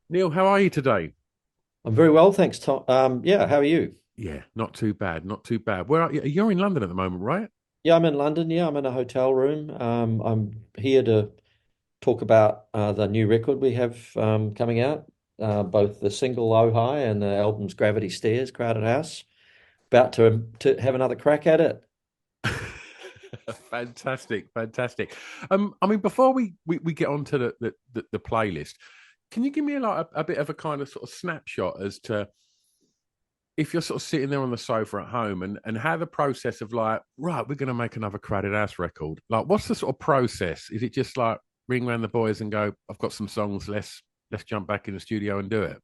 Neil, how are you today? I'm very well, thanks, Tom. Yeah, how are you? Yeah, not too bad, not too bad. Where are you? You're in London at the moment, right? Yeah, I'm in London. Yeah, I'm in a hotel room. I'm here to talk about the new record we have coming out, both the single "Oh Hi" and the album's "Gravity Stairs," Crowded House. About to have another crack at it. Fantastic, fantastic. I mean, before we get on to the playlist, can you give me a bit of a kind of sort of snapshot as to if you're sort of sitting there on the sofa at home and how the process of like, right, we're going to make another Crowded House record. Like, what's the sort of process? Is it just like ring around the boys and go, I've got some songs, let's jump back in the studio and do it?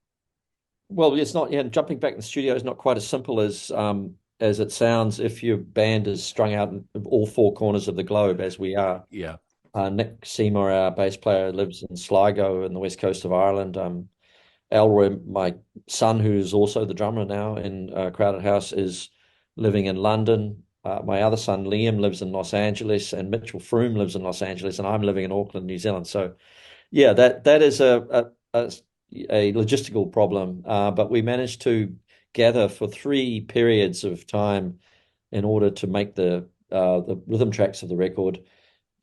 Well, it's not. Yeah, jumping back in the studio is not quite as simple as it sounds if your band is strung out in all four corners of the globe, as we are. Yeah. Nick Seymour, our bass player, lives in Sligo in the west coast of Ireland. Elroy, my son, who's also the drummer now in Crowded House, is living in London. My other son, Liam, lives in Los Angeles, and Mitchell Froome lives in Los Angeles, and I'm living in Auckland, New Zealand. So, yeah, that is a logistical problem, but we managed to gather for 3 periods of time in order to make the rhythm tracks of the record.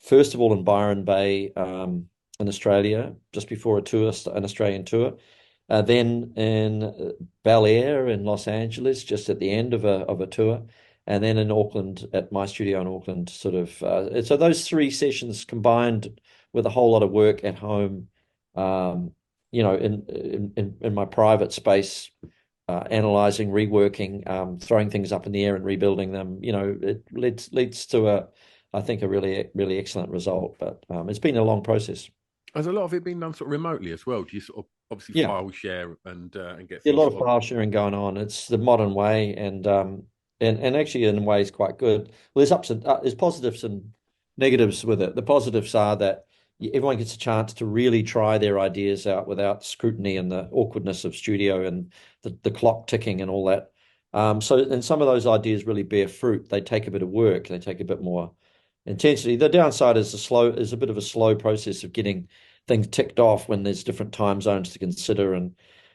First of all, in Byron Bay, in Australia, just before an Australian tour. Then in Bel Air in Los Angeles, just at the end of a tour, and then in Auckland at my studio in Auckland, sort of. So those 3 sessions combined with a whole lot of work at home, um, in my private space, analyzing, reworking, throwing things up in the air and rebuilding them. It leads to I think, a really excellent result. But it's been a long process. Has a lot of it been done sort of remotely as well? Do you sort of obviously Yeah. file share and get Yeah, a things lot of sort of file sharing going on. It's the modern way, and actually in ways quite good. Well, there's positives and negatives with it. The positives are that everyone gets a chance to really try their ideas out without scrutiny and the awkwardness of studio and the clock ticking and all that. And some of those ideas really bear fruit. They take a bit of work. They take a bit more intensity. The downside is a bit of a slow process of getting things ticked off when there's different time zones to consider, and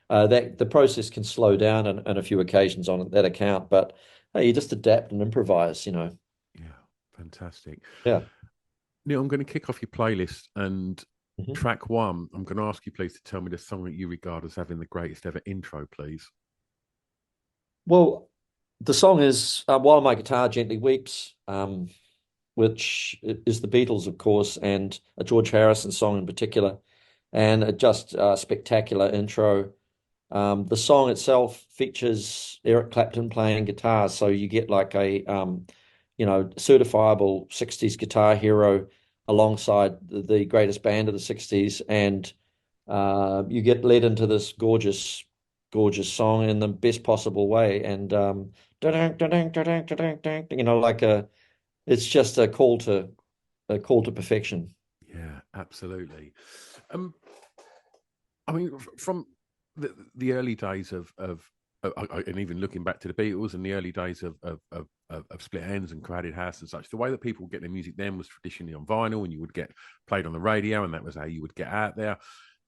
that the process can slow down on a few occasions on that account. But hey, you just adapt and improvise. yeah, fantastic. Yeah. Neil, I'm going to kick off your playlist and Mhm. track one. I'm going to ask you please to tell me the song that you regard as having the greatest ever intro, please. Well, the song is "While My Guitar Gently Weeps," which is the Beatles, of course, and a George Harrison song in particular, and a just spectacular intro. The song itself features Eric Clapton playing guitar, so you get like a certifiable 60s guitar hero alongside the greatest band of the 60s, and you get led into this gorgeous song in the best possible way, and like it's just a call to perfection. Yeah, absolutely. Um, I mean, from the early days and even looking back to the Beatles and the early days of Split Enz and Crowded House and such, the way that people would get their music then was traditionally on vinyl, and you would get played on the radio, and that was how you would get out there.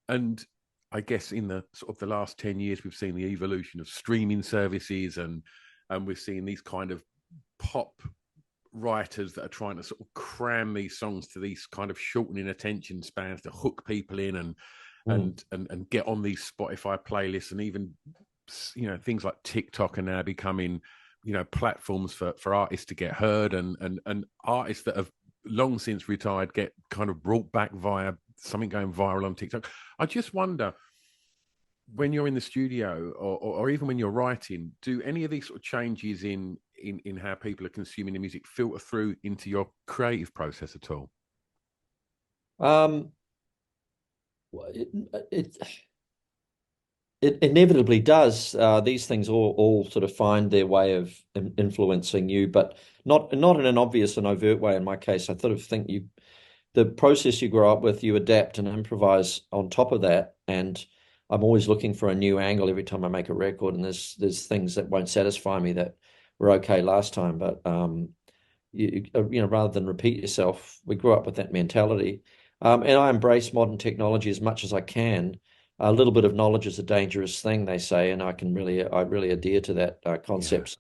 And I guess in the sort of the last 10 years, we've seen the evolution of streaming services, and we're seeing these kind of pop writers that are trying to sort of cram these songs to these kind of shortening attention spans to hook people in Mm. and get on these Spotify playlists, and even things like TikTok are now becoming platforms for artists to get heard, and artists that have long since retired get kind of brought back via something going viral on TikTok. I just wonder, when you're in the studio, or even when you're writing, do any of these sort of changes in how people are consuming the music filter through into your creative process at all? Um, it, it it inevitably does. These things all sort of find their way of influencing you, but not in an obvious and overt way. In my case, I sort of think the process you grow up with, you adapt and improvise on top of that. And I'm always looking for a new angle every time I make a record. And there's things that won't satisfy me that were okay last time, but rather than repeat yourself, we grew up with that mentality. And I embrace modern technology as much as I can, a little bit of knowledge is a dangerous thing, they say, and I really adhere to that Yeah, concept.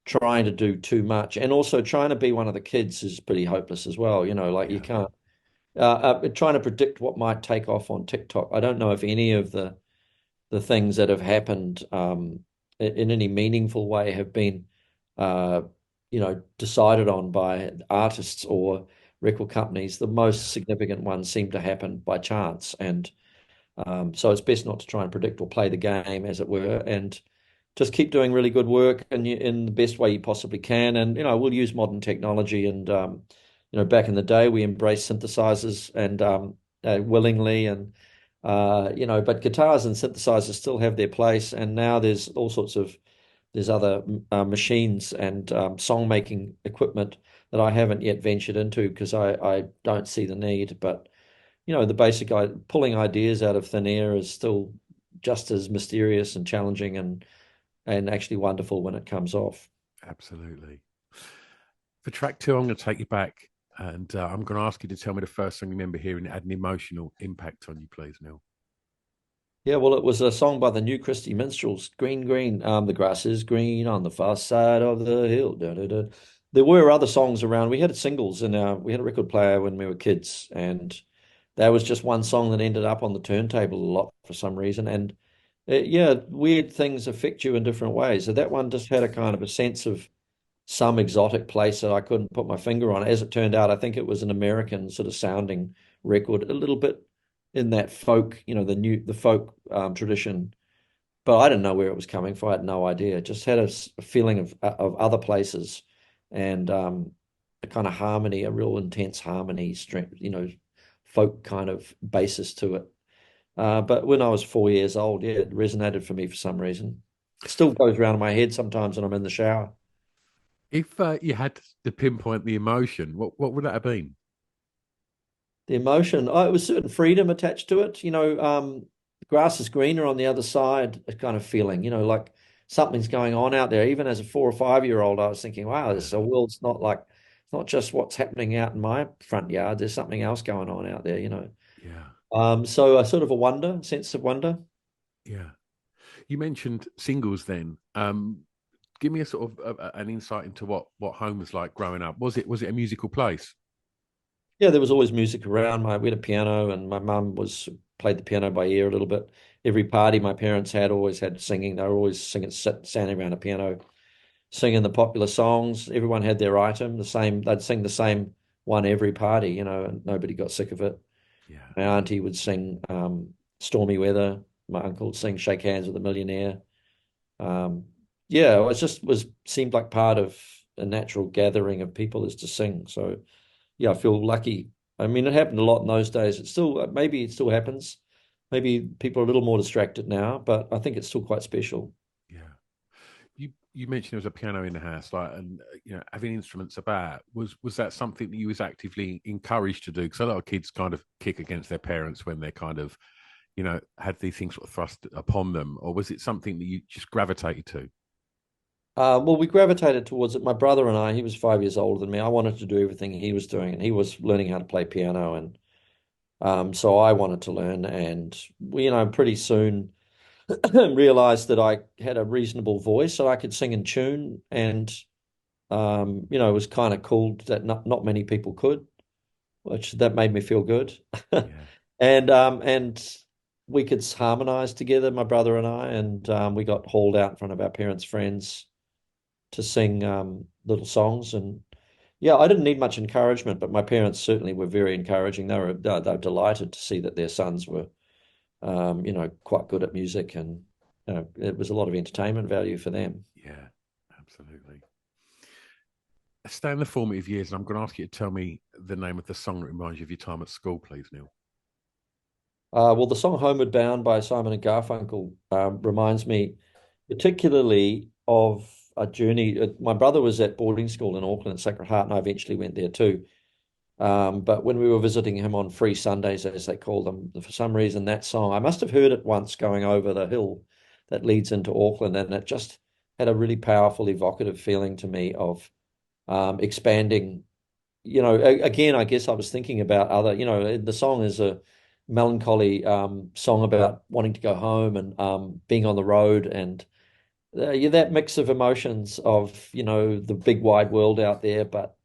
Trying to do too much, and also trying to be one of the kids is pretty hopeless as well. Like you yeah, can't trying to predict what might take off on TikTok. I don't know if any of the things that have happened in any meaningful way have been uh, decided on by artists or record companies. The yeah, most significant ones seem to happen by chance, and so it's best not to try and predict or play the game, as it were, and just keep doing really good work in the best way you possibly can. And we'll use modern technology. And back in the day, we embraced synthesizers and willingly, and but guitars and synthesizers still have their place. And now there's other machines and song making equipment that I haven't yet ventured into because I don't see the need. But the basic pulling ideas out of thin air is still just as mysterious and challenging and actually wonderful when it comes off. absolutely. For track two, I'm going to take you back, and I'm going to ask you to tell me the first song you remember hearing that had an emotional impact on you, please, Neil. Yeah, well, it was a song by the New Christy Minstrels, Green Green. The grass is green on the far side of the hill. Da, da, da. There were other songs around. We had singles we had a record player when we were kids, and that was just one song that ended up on the turntable a lot for some reason. And yeah, weird things affect you in different ways. So that one just had a kind of a sense of some exotic place that I couldn't put my finger on. As it turned out, I think it was an American sort of sounding record, a little bit in that folk, the folk tradition. But I didn't know where it was coming from. I had no idea. Just had a feeling of other places and a kind of harmony, a real intense harmony, strength, folk kind of basis to it. But when I was 4 years old, yeah, it resonated for me for some reason. It still goes around in my head sometimes when I'm in the shower. If you had to pinpoint the emotion, what would that have been? The emotion, oh, it was certain freedom attached to it. The grass is greener on the other side, a kind of feeling, like something's going on out there. Even as a 4 or 5 year old, I was thinking, wow, Yeah, this a world's it's not just what's happening out in my front yard. There's something else going on out there. yeah, So a sort of a wonder, sense of wonder. yeah. You mentioned singles then. Give me a sort of an insight into what home was like growing up. Was it a musical place? Yeah, there was always music around. We had a piano, and my mum was played the piano by ear a little bit. Every party my parents had always had singing. They were always singing, standing around a piano, singing the popular songs. Everyone had their item, the same. They'd sing the same one every party, and nobody got sick of it. Yeah, My auntie would sing "Stormy Weather." My uncle would sing "Shake Hands with a Millionaire." Um, yeah, it was seemed like part of a natural gathering of people is to sing. So yeah, I feel lucky. I mean, it happened a lot in those days. It still maybe it still happens. Maybe people are a little more distracted now, but I think it's still quite special. yeah. You mentioned there was a piano in the house, like, and having instruments about. Was that something that you was actively encouraged to do? Because a lot of kids kind of kick against their parents when they're kind of, had these things sort of thrust upon them, or was it something that you just gravitated to? Well, we gravitated towards it. My brother and I, he was 5 years older than me. I wanted to do everything he was doing, and he was learning how to play piano, and so I wanted to learn. And we, pretty soon realized that I had a reasonable voice, so I could sing in tune, and it was kind of cool that not many people could, which that made me feel good. Yeah, And we could harmonize together, my brother and I, and we got hauled out in front of our parents' friends to sing little songs. And yeah, I didn't need much encouragement, but my parents certainly were very encouraging. They were delighted to see that their sons were quite good at music, and it was a lot of entertainment value for them. yeah, absolutely. Stay in the formative years, and I'm going to ask you to tell me the name of the song that reminds you of your time at school, please, Neil. Well, the song Homeward Bound by Simon and Garfunkel reminds me particularly of a journey. My brother was at boarding school in Auckland at Sacred Heart, and I eventually went there too. But when we were visiting him on free Sundays, as they called them, for some reason that song, I must have heard it once going over the hill that leads into Auckland, and it just had a really powerful, evocative feeling to me of expanding. Again, I guess I was thinking about other, the song is melancholy song about wanting to go home and being on the road, and yeah, that mix of emotions of, the big wide world out there, but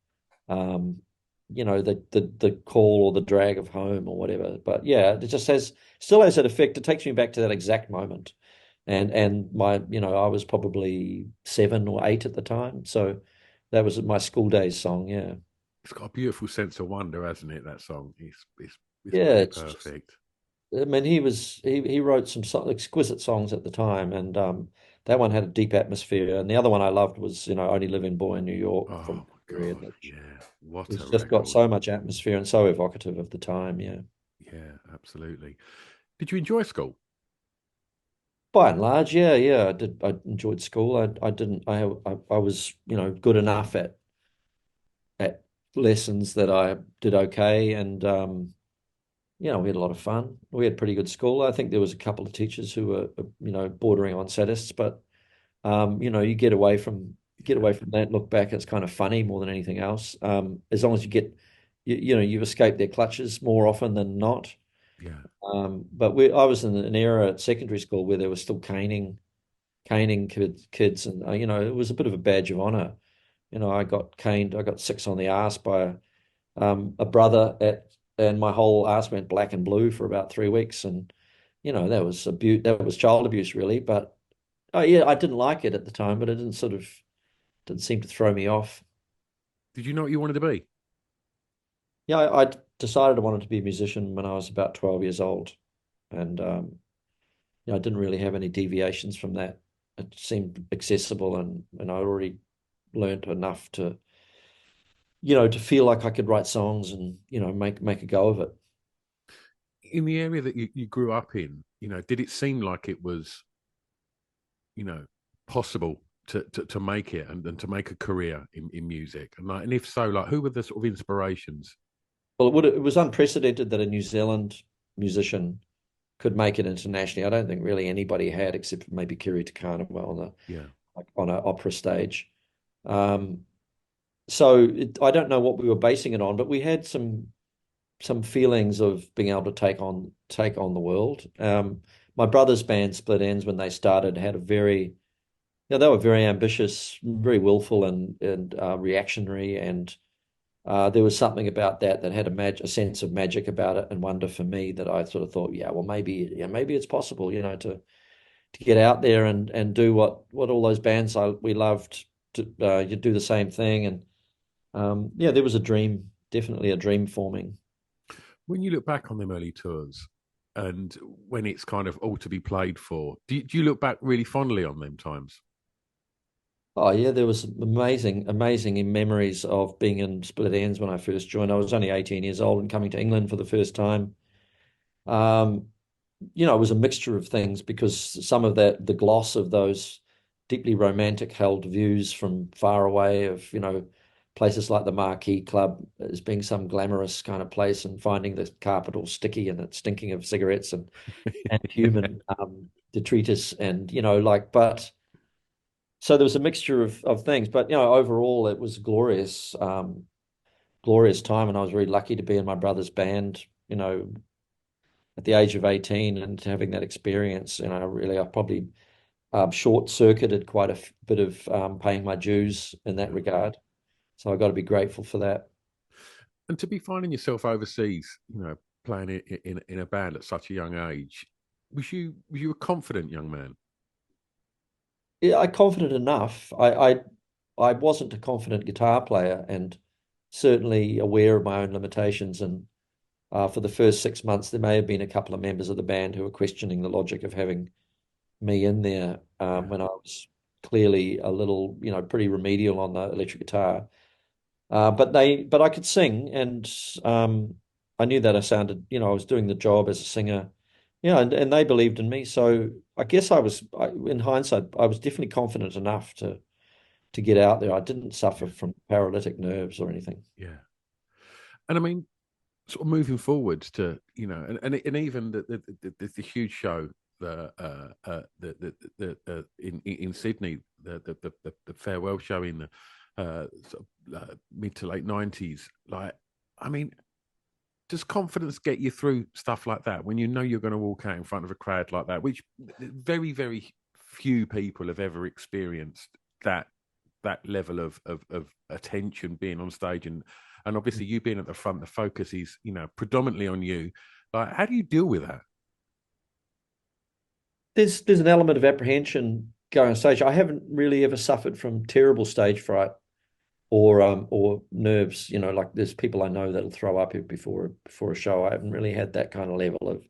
um, the call or the drag of home or whatever. But yeah, it just has still has that effect. It takes me back to that exact moment. And my, I was probably 7 or 8 at the time. So that was my school days song. Yeah. It's got a beautiful sense of wonder, hasn't it? That song, it's Yeah, pretty it's just, perfect. I mean, he wrote some exquisite songs at the time, and that one had a deep atmosphere. And the other one I loved was, Only Living Boy in New York from Oh my the period, God, which yeah, what it's a just got record. so much atmosphere and so evocative of the time. Yeah. Yeah, absolutely. Did you enjoy school? By and large, yeah, yeah, I did. I enjoyed school. I didn't. I was, good enough at lessons that I did okay, and we had a lot of fun. We had pretty good school. I think there was a couple of teachers who were, bordering on sadists, but you get Yeah, away from that. Look back, it's kind of funny more than anything else. As long as you escape their clutches more often than not. yeah. But I was in an era at secondary school where there was still caning kids, and it was a bit of a badge of honor. I got caned. I got 6 on the ass by a brother and my whole ass went black and blue for about 3 weeks, and that was abuse. That was child abuse, really. But oh yeah, I didn't like it at the time, but it didn't seem to throw me off. Did you know what you wanted to be? Yeah, I decided I wanted to be a musician when I was about 12 years old, and I didn't really have any deviations from that. It seemed accessible, and I already learned enough to feel like I could write songs and, make a go of it. In the area that you grew up in, did it seem like it was, you know, possible to make it and to make a career in music? And if so, like, who were the sort of inspirations? Well, it was unprecedented that a New Zealand musician could make it internationally. I don't think really anybody had, except for maybe Kiri Te Kanawa Yeah, on an opera stage. Um, so I don't know what we were basing it on, but we had some feelings of being able to take on the world. My brother's band Split Enz, when they started, had a very they were very ambitious, very willful and reactionary, and there was something about that had a sense of magic about it and wonder for me, that I sort of thought, yeah, well, maybe it's possible, to get out there and do what all those bands we loved to you do the same thing. And yeah, there was a dream, definitely a dream forming. when you look back on them early tours and when it's kind of all to be played for, do you look back really fondly on them times? Oh yeah, there was amazing memories of being in Split Enz when I first joined. I was only 18 years old and coming to England for the first time. Um, it was a mixture of things, because some of the gloss of those deeply romantic held views from far away of, places like the Marquee Club as being some glamorous kind of place, and finding the carpet all sticky and it stinking of cigarettes and human detritus, and but so there was a mixture of things. But overall it was glorious time, and I was very lucky to be in my brother's band, at the age of 18, and having that experience. Really, I probably short circuited quite a bit of paying my dues in that Yeah. regard. So I got to be grateful for that. And to be finding yourself overseas, playing in a band at such a young age, was you a confident young man? Yeah, I confident enough. I wasn't a confident guitar player, and certainly aware of my own limitations. And for the first 6 months, there may have been a couple of members of the band who were questioning the logic of having me in there, Yeah, when I was clearly a little, pretty remedial on the electric guitar. But I could sing, and I knew that I sounded, I was doing the job as a singer, and they believed in me. So I guess in hindsight, I was definitely confident enough to get out there. I didn't suffer yeah, from paralytic nerves or anything. yeah. And I mean, sort of moving forwards to and even the huge show in Sydney, the farewell show in the sort of, mid to late 90s. Like, I mean, does confidence get you through stuff like that when you know you're going to walk out in front of a crowd like that, which very, very few people have ever experienced that level of attention being on stage, and obviously you being at the front, the focus is predominantly on you. Like, how do you deal with that? There's an element of apprehension going on stage. I haven't really ever suffered from terrible stage fright or nerves. Like there's people I know that'll throw up before a show. I haven't really had that kind of level of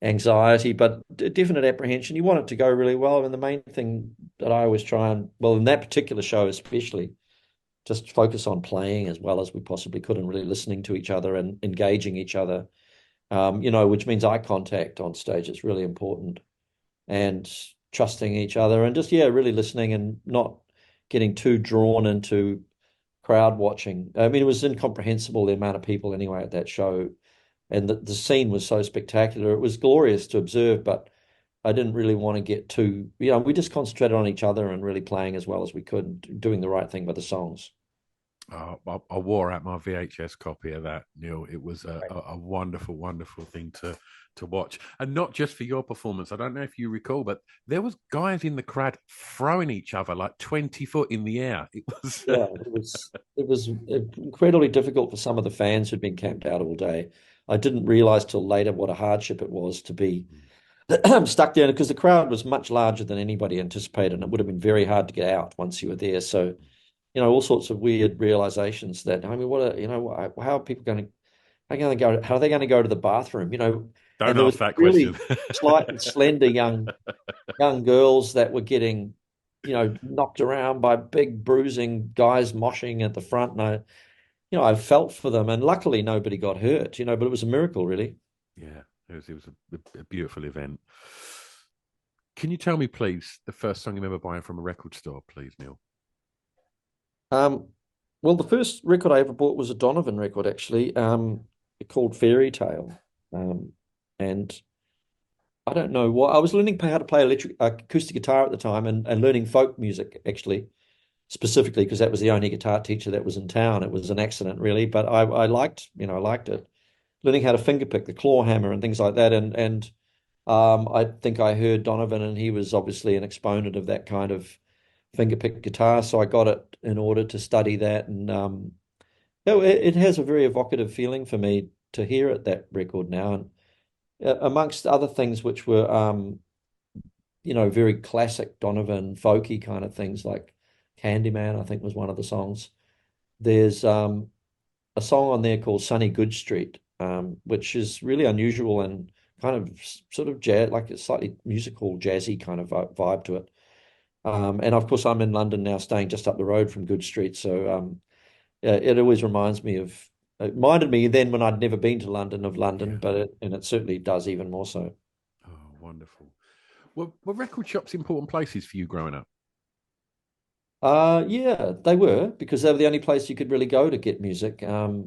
anxiety, but definite apprehension. You want it to go really well. And the main thing that I always try and, well, in that particular show especially, just focus on playing as well as we possibly could and really listening to each other and engaging each other, which means eye contact on stage. It's really important and trusting each other and just, yeah, really listening and not getting too drawn into crowd watching. I mean, it was incomprehensible the amount of people anyway at that show. And the scene was so spectacular. It was glorious to observe, but I didn't really want to get too, we just concentrated on each other and really playing as well as we could, and doing the right thing by the songs. I wore out my VHS copy of that, Neil. It was a wonderful, wonderful thing to watch, and not just for your performance. I don't know if you recall, but there was guys in the crowd throwing each other like 20 foot in the air. It was Yeah, it was incredibly difficult for some of the fans who'd been camped out all day. I didn't realize till later what a hardship it was to be stuck there because the crowd was much larger than anybody anticipated, and it would have been very hard to get out once you were there. So, all sorts of weird realizations that, I mean, how are people going to, how are they going to go to the bathroom? don't And there was ask that question. really slight and slender young girls that were getting, knocked around by big bruising guys moshing at the front. And I felt for them, and luckily nobody got hurt, but it was a miracle, really. Yeah, it was a beautiful event. Can you tell me, please, the first song you remember buying from a record store, please, Neil? Um, well, the first record I ever bought was a Donovan record, actually, called Fairy Tale. And I don't know what I was learning how to play acoustic guitar at the time and learning folk music, actually, specifically because that was the only guitar teacher that was in town. It was an accident, really, but I liked it. Learning how to fingerpick the claw hammer and things like that. And I think I heard Donovan, and he was obviously an exponent of that kind of fingerpick guitar. So I got it in order to study that. And it has a very evocative feeling for me to hear it, that record now. And amongst other things which were, very classic Donovan folky kind of things like Candyman, I think was one of the songs. There's a song on there called Sunny Good Street, which is really unusual and kind of sort of jazz, like a slightly musical, jazzy kind of vibe to it. And of course, I'm in London now, staying just up the road from Good Street. So yeah, it always reminds me of, it reminded me then when I'd never been to London of London, Yeah. but it certainly does even more so. Oh, wonderful. Were record shops important places for you growing up? Yeah, they were because they were the only place you could really go to get music. I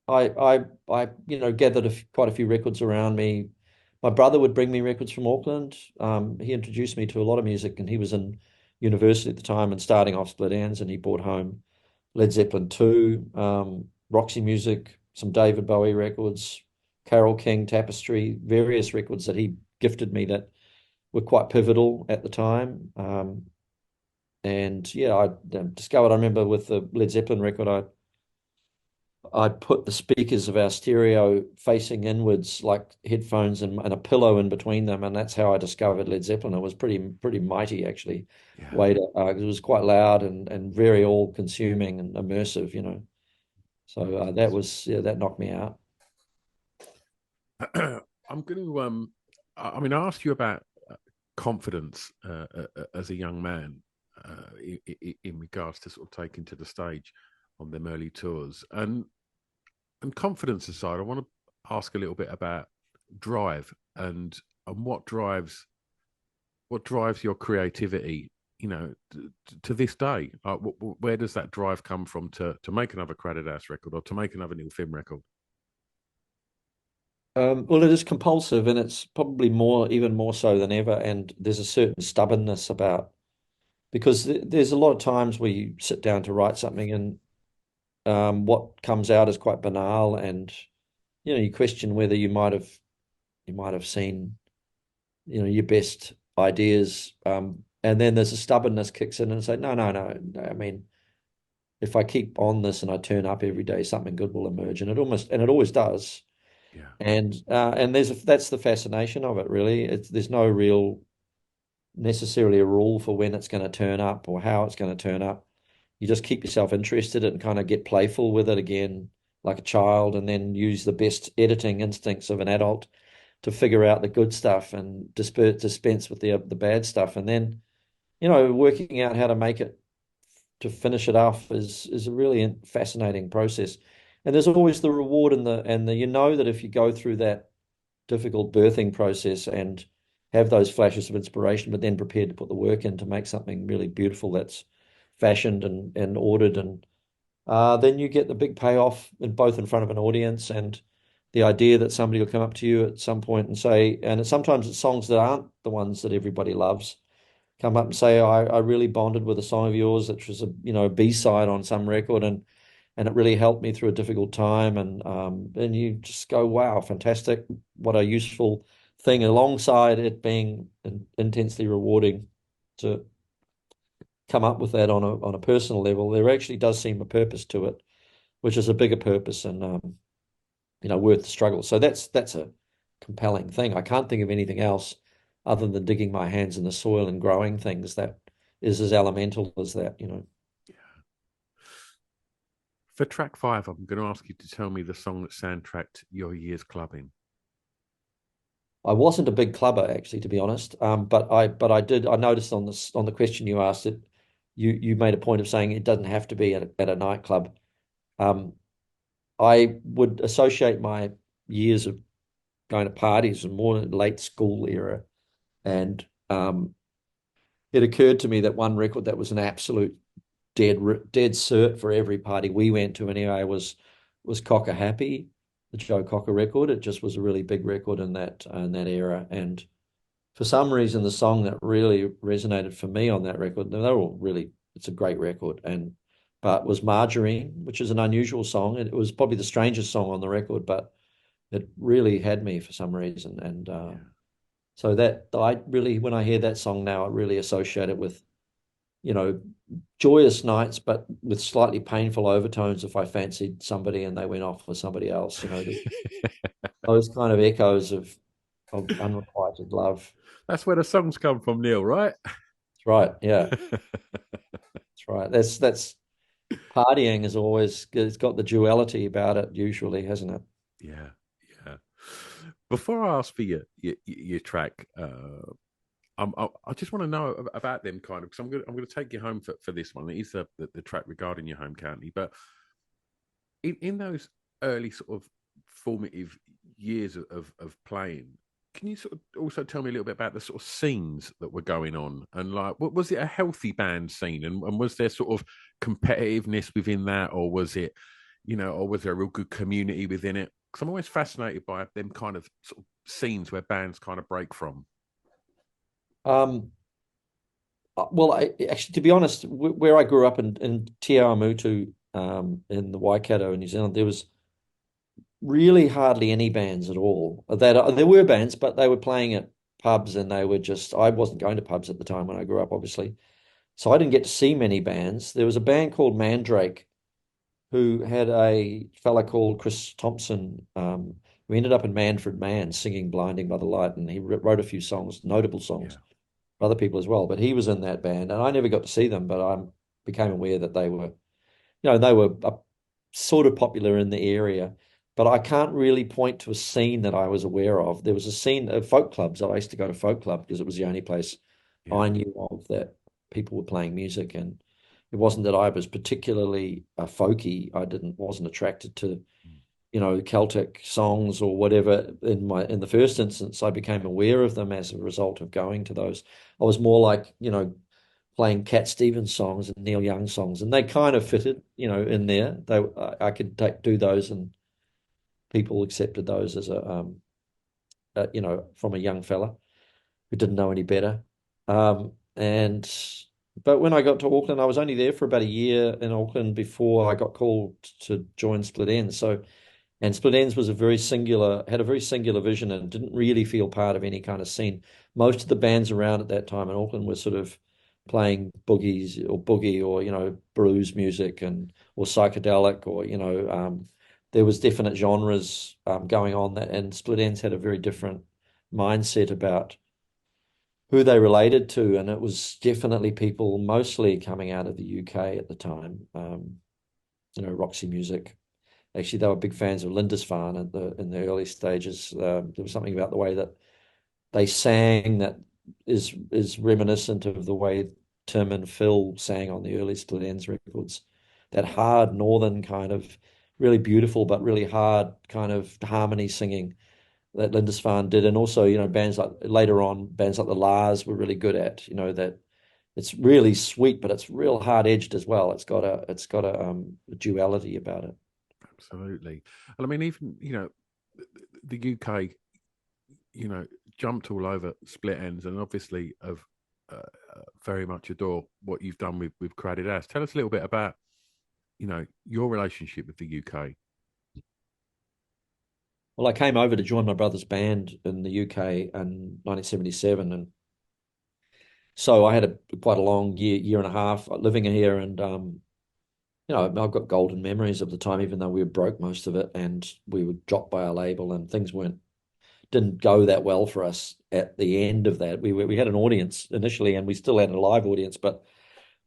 gathered quite a few records around me. My brother would bring me records from Auckland. He introduced me to a lot of music, and he was in university at the time and starting off Split Enz, and he brought home Led Zeppelin 2, Roxy Music, some David Bowie records, Carole King, Tapestry, various records that he gifted me that were quite pivotal at the time. And yeah, I discovered, I remember with the Led Zeppelin record, I put the speakers of our stereo facing inwards, like headphones, and a pillow in between them, and that's how I discovered Led Zeppelin. It was pretty mighty actually, Yeah. way to 'cause it was quite loud and very all-consuming and immersive. So that knocked me out. I'm going to I mean, I asked you about confidence as a young man in regards to sort of taking to the stage on them early tours, and confidence aside, I want to ask a little bit about drive and what drives your creativity. To this day, like, where does that drive come from to make another Crowded House record or to make another Neil Finn record? Well, it is compulsive, and it's probably even more so than ever. And there's a certain stubbornness about because there's a lot of times where you sit down to write something, and what comes out is quite banal, and you question whether you might have seen, your best ideas. And then there's a stubbornness kicks in and say, no, no, no, no. I mean, if I keep on this and I turn up every day, something good will emerge. And it always does. Yeah, And that's the fascination of it, really. There's no real necessarily a rule for when it's going to turn up or how it's going to turn up. You just keep yourself interested and kind of get playful with it again, like a child, and then use the best editing instincts of an adult to figure out the good stuff and dispense with the bad stuff. And then, working out how to make it to finish it off is a really fascinating process. And there's always the reward and that if you go through that difficult birthing process and have those flashes of inspiration, but then prepared to put the work in to make something really beautiful that's fashioned and ordered, and then you get the big payoff both in front of an audience and the idea that somebody will come up to you at some point and say, sometimes it's songs that aren't the ones that everybody loves, come up and say, I really bonded with a song of yours, which was a B-side on some record, and it really helped me through a difficult time. And you just go, wow, fantastic. What a useful thing, alongside it being intensely rewarding to come up with that on a personal level. There actually does seem a purpose to it, which is a bigger purpose and worth the struggle. So that's a compelling thing. I can't think of anything else other than digging my hands in the soil and growing things that is as elemental as that. yeah. For track five, I'm going to ask you to tell me the song that soundtracked your year's clubbing. I wasn't a big clubber actually, to be honest. But I noticed on the question you asked it, you made a point of saying it doesn't have to be at a nightclub. Um, I would associate my years of going to parties and more late school era. And it occurred to me that one record that was an absolute dead cert for every party we went to anyway was Cocker Happy, the Joe Cocker record. It just was a really big record in that era. And for some reason, the song that really resonated for me on that record, they're all really, it's a great record, but was Margarine, which is an unusual song. It was probably the strangest song on the record, but it really had me for some reason. And Yeah. so that I really, when I hear that song now, I really associate it with, you know, joyous nights, but with slightly painful overtones if I fancied somebody and they went off with somebody else, those kind of echoes of unrequited love. That's where the songs come from, Neil, right? That's right. Yeah, that's right. That's partying is always, it's got the duality about it usually, hasn't it? Yeah, yeah. Before I ask for your track, I just want to know about them kind of because I'm gonna take you home for this one. It is the track regarding your home county, but in those early sort of formative years of playing, can you sort of also tell me a little bit about the sort of scenes that were going on and like what was it a healthy band scene and was there sort of competitiveness within that or was it or was there a real good community within it? Because I'm always fascinated by them kind of sort of scenes where bands kind of break from. Um, well, actually, to be honest, where I grew up in Te Awamutu, in the Waikato in New Zealand, there was really hardly any bands at all. There were bands, but they were playing at pubs, and they were just. I wasn't going to pubs at the time when I grew up, obviously, so I didn't get to see many bands. There was a band called Mandrake who had a fella called Chris Thompson, who ended up in Manfred Mann singing "Blinding by the Light," and he wrote a few songs, notable songs Yeah, for other people as well. But he was in that band, and I never got to see them, but I became aware that they were sort of popular in the area, but I can't really point to a scene that I was aware of. There was a scene of folk clubs. I used to go to folk club because it was the only place yeah, I knew of that people were playing music, and it wasn't that I was particularly folky. I didn't wasn't attracted to Celtic songs or whatever in the first instance. I became aware of them as a result of going to those. I was more like playing Cat Stevens songs and Neil Young songs, and they kind of fitted, in there. I could do those, and people accepted those as from a young fella who didn't know any better. And but when I got to Auckland, I was only there for about a year in Auckland before I got called to join Split Enz. So And Split Enz was a very singular, had a very singular vision and didn't really feel part of any kind of scene. Most of the bands around at that time in Auckland were sort of playing boogies or boogie or, blues music and or psychedelic or, there was definite genres going on that, and Split Enz had a very different mindset about who they related to, and it was definitely people mostly coming out of the UK at the time. Roxy Music. Actually, they were big fans of Lindisfarne in the early stages. There was something about the way that they sang that is reminiscent of the way Tim and Phil sang on the early Split Enz records. That hard northern kind of really beautiful but really hard kind of harmony singing that Lindisfarne did, and also bands like later on bands like the Lars were really good at. That it's really sweet, but it's real hard edged as well. It's got a duality about it. Absolutely. And I mean, even, the UK, you know, jumped all over Split Ends, and obviously have very much adore what you've done with Crowded House. Tell us a little bit about, your relationship with the UK. Well, I came over to join my brother's band in the UK in 1977, and so I had quite a long year and a half living here, and I've got golden memories of the time, even though we were broke most of it, and we were dropped by our label, and things didn't go that well for us at the end of that. We had an audience initially, and we still had a live audience, but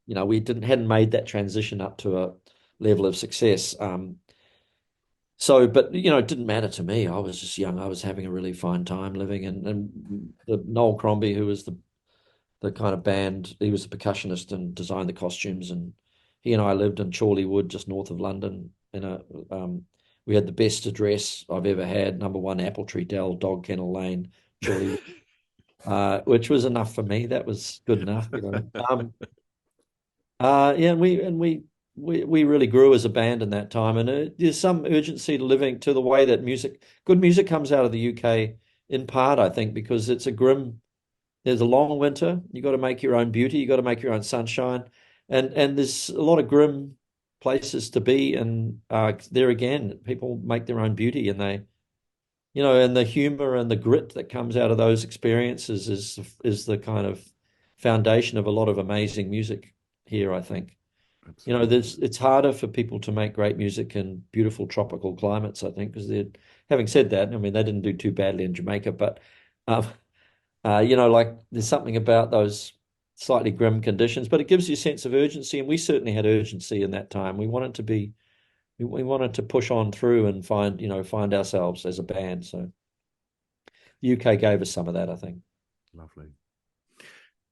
we hadn't made that transition up to a level of success. But it didn't matter to me. I was just young. I was having a really fine time living, and the Noel Crombie, who was the kind of band, he was the percussionist and designed the costumes, and he and I lived in Chorley Wood, just north of London. We had the best address I've ever had, number 1 Apple Tree Dell, Dog Kennel Lane, Chorley Wood, which was enough for me. That was good enough. Yeah, and we really grew as a band in that time, and there's some urgency to living to the way that good music comes out of the UK, in part, I think, because it's a grim. There's a long winter. You got to make your own beauty. You got to make your own sunshine, and there's a lot of grim places to be. And there again, people make their own beauty, and and the humor and the grit that comes out of those experiences is the kind of foundation of a lot of amazing music here, I think. Absolutely. It's harder for people to make great music in beautiful tropical climates, I think, because having said that, I mean, they didn't do too badly in Jamaica, but um, like there's something about those slightly grim conditions, but it gives you a sense of urgency, and we certainly had urgency in that time. We wanted to push on through and find ourselves as a band. So the UK gave us some of that, I think. Lovely.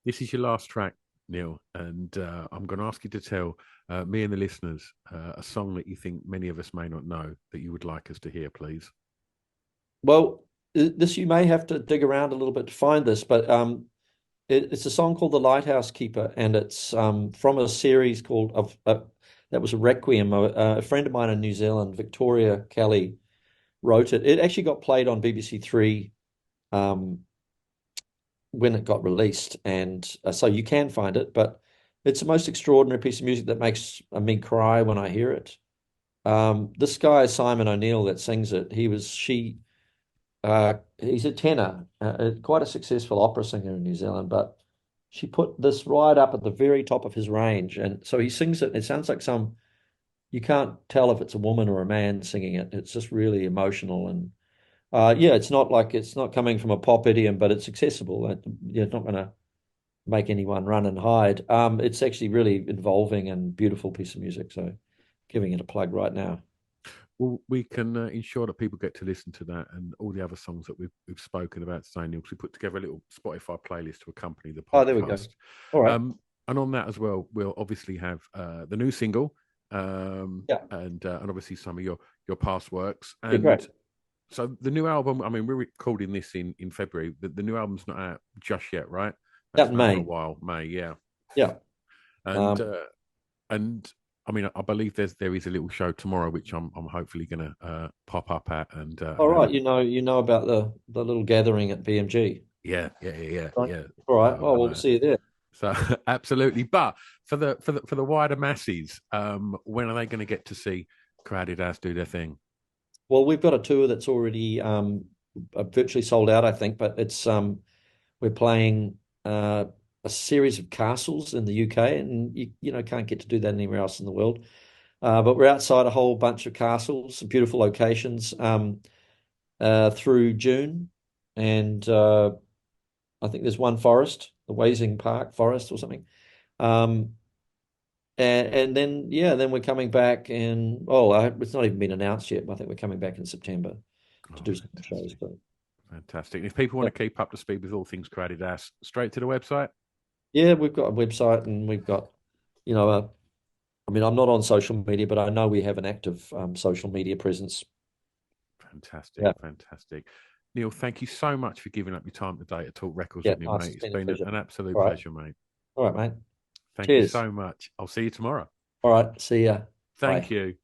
This is your last track, Neil, and I'm going to ask you to tell me and the listeners a song that you think many of us may not know that you would like us to hear, please. Well, this you may have to dig around a little bit to find this, but it's a song called "The Lighthouse Keeper," and it's from a series called that was a Requiem. A friend of mine in New Zealand, Victoria Kelly, wrote it. It actually got played on BBC Three um, when it got released, and so you can find it. But it's the most extraordinary piece of music that makes me cry when I hear it. This guy Simon O'Neill that sings it, he's a tenor, quite a successful opera singer in New Zealand, but she put this right up at the very top of his range. And so he sings it. It sounds like you can't tell if it's a woman or a man singing it. It's just really emotional. And yeah, it's not coming from a pop idiom, but it's accessible. Yeah, it's not going to make anyone run and hide. It's actually really involving and beautiful piece of music. So giving it a plug right now. Well, we can ensure that people get to listen to that and all the other songs that we've spoken about today, Neil, because we put together a little Spotify playlist to accompany the Oh, there we go. podcast. All right. And on that as well, we'll obviously have the new single, Yeah. and obviously some of your past works. Yeah, And great. so the new album, I mean, we're recording this in February. The new album's not out just yet, right? Out That's in another May. while, May, yeah. Yeah. And Um, and I mean, I believe there is a little show tomorrow, which I'm hopefully going to pop up at all and have right. a You know about the little gathering at BMG. Right. yeah. All right. So, Oh, we'll see you there. so absolutely. But for the wider masses, when are they going to get to see Crowded House do their thing? Well, we've got a tour that's already virtually sold out, I think, but it's we're playing a series of castles in the UK, and you know can't get to do that anywhere else in the world. But we're outside a whole bunch of castles, some beautiful locations through June, and I think there's one forest, the Wasing Park Forest or something. Um, and then yeah, then we're coming back in. Oh, it's not even been announced yet. I think we're coming back in September to Oh, do some shows. fantastic. But Fantastic. If people want yeah, to keep up to speed with all things Created Ass, straight to the website. yeah, we've got a website and we've got, you know, I mean, I'm not on social media, but I know we have an active social media presence. Fantastic. Yeah, Fantastic. Neil, thank you so much for giving up your time today to talk records yeah, with me, nice. mate. It's It's been a been pleasure. an absolute All right, pleasure, mate. all right, mate. Thank you Cheers. so much. I'll see you tomorrow. All right, see ya. Thank Bye. you.